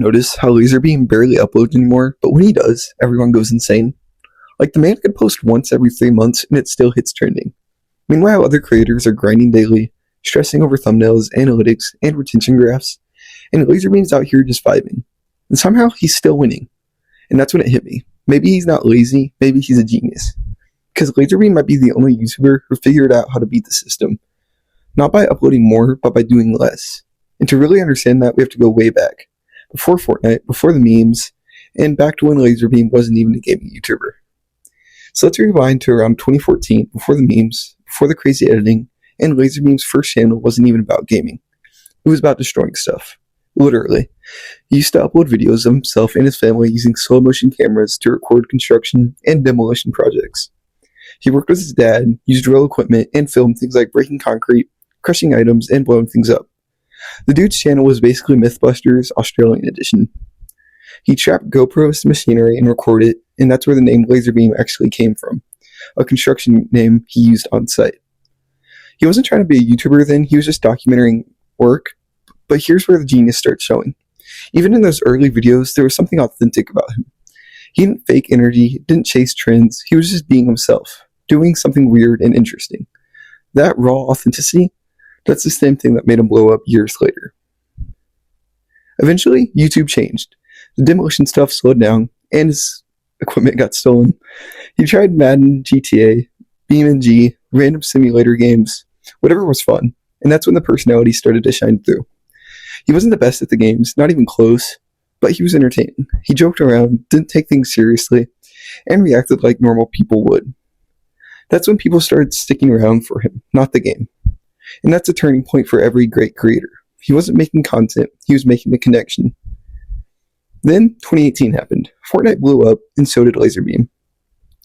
Notice how LaserBeam barely uploads anymore, but when he does, everyone goes insane. Like, the man could post once every 3 months and it still hits trending. Meanwhile, other creators are grinding daily, stressing over thumbnails, analytics, and retention graphs, and LaserBeam's out here just vibing. And somehow, he's still winning. And that's when it hit me. Maybe he's not lazy, maybe he's a genius. Because LaserBeam might be the only YouTuber who figured out how to beat the system. Not by uploading more, but by doing less. And to really understand that, we have to go way back. Before Fortnite, before the memes, and back to when LaserBeam wasn't even a gaming YouTuber. So let's rewind to around 2014, before the memes, before the crazy editing, and LaserBeam's first channel wasn't even about gaming. It was about destroying stuff. Literally. He used to upload videos of himself and his family using slow motion cameras to record construction and demolition projects. He worked with his dad, used real equipment, and filmed things like breaking concrete, crushing items, and blowing things up. The dude's channel was basically Mythbusters Australian edition. He trapped GoPros to machinery and recorded it, and that's where the name LaserBeam actually came from, a construction name he used on site. He wasn't trying to be a YouTuber then, he was just documenting work, but here's where the genius starts showing. Even in those early videos, there was something authentic about him. He didn't fake energy, didn't chase trends, he was just being himself, doing something weird and interesting. That raw authenticity, that's the same thing that made him blow up years later. Eventually, YouTube changed. The demolition stuff slowed down, and his equipment got stolen. He tried Madden, GTA, BeamNG, random simulator games, whatever was fun, and that's when the personality started to shine through. He wasn't the best at the games, not even close, but he was entertaining. He joked around, didn't take things seriously, and reacted like normal people would. That's when people started sticking around for him, not the game. And that's a turning point for every great creator. He wasn't making content, he was making a connection. Then, 2018 happened. Fortnite blew up, and so did LaserBeam.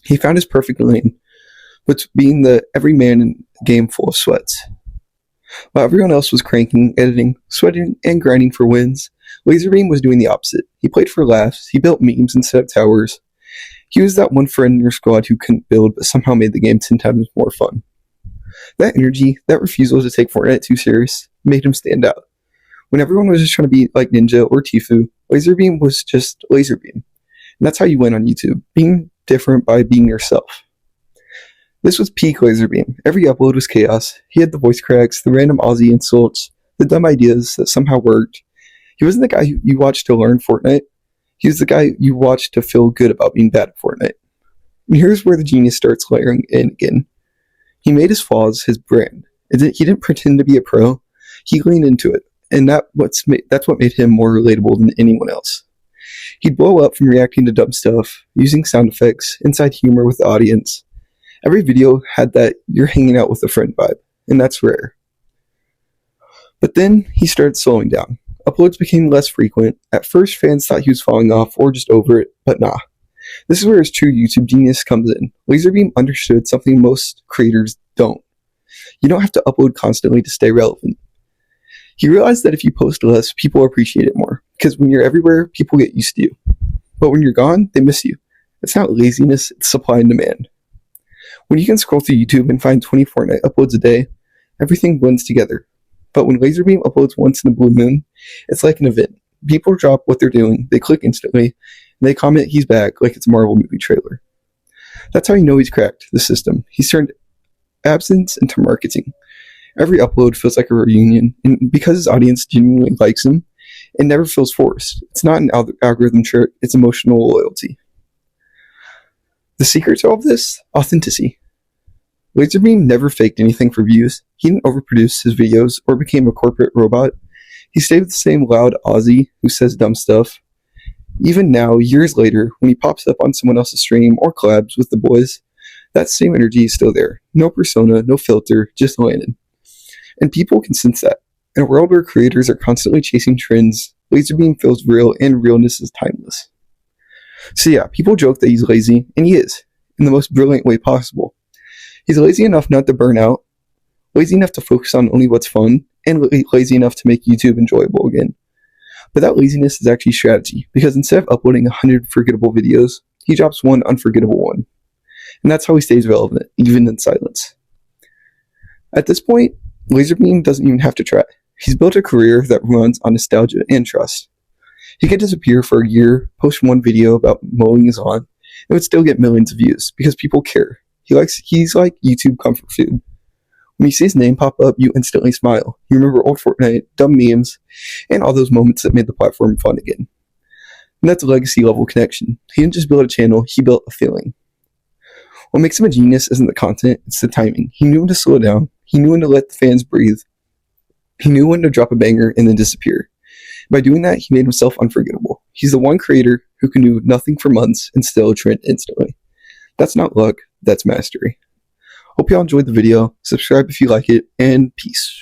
He found his perfect lane, but being the everyman in a game full of sweats. While everyone else was cranking, editing, sweating, and grinding for wins, LaserBeam was doing the opposite. He played for laughs, he built memes instead of towers. He was that one friend in your squad who couldn't build, but somehow made the game 10 times more fun. That energy, that refusal to take Fortnite too serious, made him stand out. When everyone was just trying to be like Ninja or Tfue, LaserBeam was just LaserBeam. And that's how you win on YouTube, being different by being yourself. This was peak LaserBeam. Every upload was chaos. He had the voice cracks, the random Aussie insults, the dumb ideas that somehow worked. He wasn't the guy you watched to learn Fortnite. He was the guy you watched to feel good about being bad at Fortnite. And here's where the genius starts layering in again. He made his flaws his brand. He didn't pretend to be a pro. He leaned into it. And that's what made him more relatable than anyone else. He'd blow up from reacting to dumb stuff, using sound effects, inside humor with the audience. Every video had that you're hanging out with a friend vibe, and that's rare. But then he started slowing down. Uploads became less frequent. At first, fans thought he was falling off or just over it, but nah. This is where his true YouTube genius comes in. LaserBeam understood something most creators don't. You don't have to upload constantly to stay relevant. He realized that if you post less, people appreciate it more. Because when you're everywhere, people get used to you. But when you're gone, they miss you. It's not laziness, it's supply and demand. When you can scroll through YouTube and find 20 Fortnite uploads a day, everything blends together. But when LaserBeam uploads once in a blue moon, it's like an event. People drop what they're doing, they click instantly, and they comment he's back like it's a Marvel movie trailer. That's how you know he's cracked the system. He's turned absence into marketing. Every upload feels like a reunion, and because his audience genuinely likes him, it never feels forced. It's not an algorithm trick, it's emotional loyalty. The secret to all of this? Authenticity. LaserBeam never faked anything for views. He didn't overproduce his videos or became a corporate robot. He stayed with the same loud Aussie who says dumb stuff. Even now, years later, when he pops up on someone else's stream or collabs with the boys, that same energy is still there. No persona, no filter, just landed. And people can sense that. In a world where creators are constantly chasing trends, LaserBeam feels real, and realness is timeless. So yeah, people joke that he's lazy, and he is, in the most brilliant way possible. He's lazy enough not to burn out, lazy enough to focus on only what's fun, and lazy enough to make YouTube enjoyable again. But that laziness is actually strategy, because instead of uploading 100 forgettable videos, he drops one unforgettable one. And that's how he stays relevant, even in silence. At this point, LaserBeam doesn't even have to try. He's built a career that runs on nostalgia and trust. He could disappear for a year, post one video about mowing his lawn, and would still get millions of views because people care. He's like YouTube comfort food. When you see his name pop up, you instantly smile. You remember old Fortnite, dumb memes, and all those moments that made the platform fun again. And that's a legacy level connection. He didn't just build a channel, he built a feeling. What makes him a genius isn't the content, it's the timing. He knew when to slow down, he knew when to let the fans breathe, he knew when to drop a banger and then disappear. By doing that, he made himself unforgettable. He's the one creator who can do nothing for months and still trend instantly. That's not luck, that's mastery. Hope y'all enjoyed the video. Subscribe if you like it, and peace.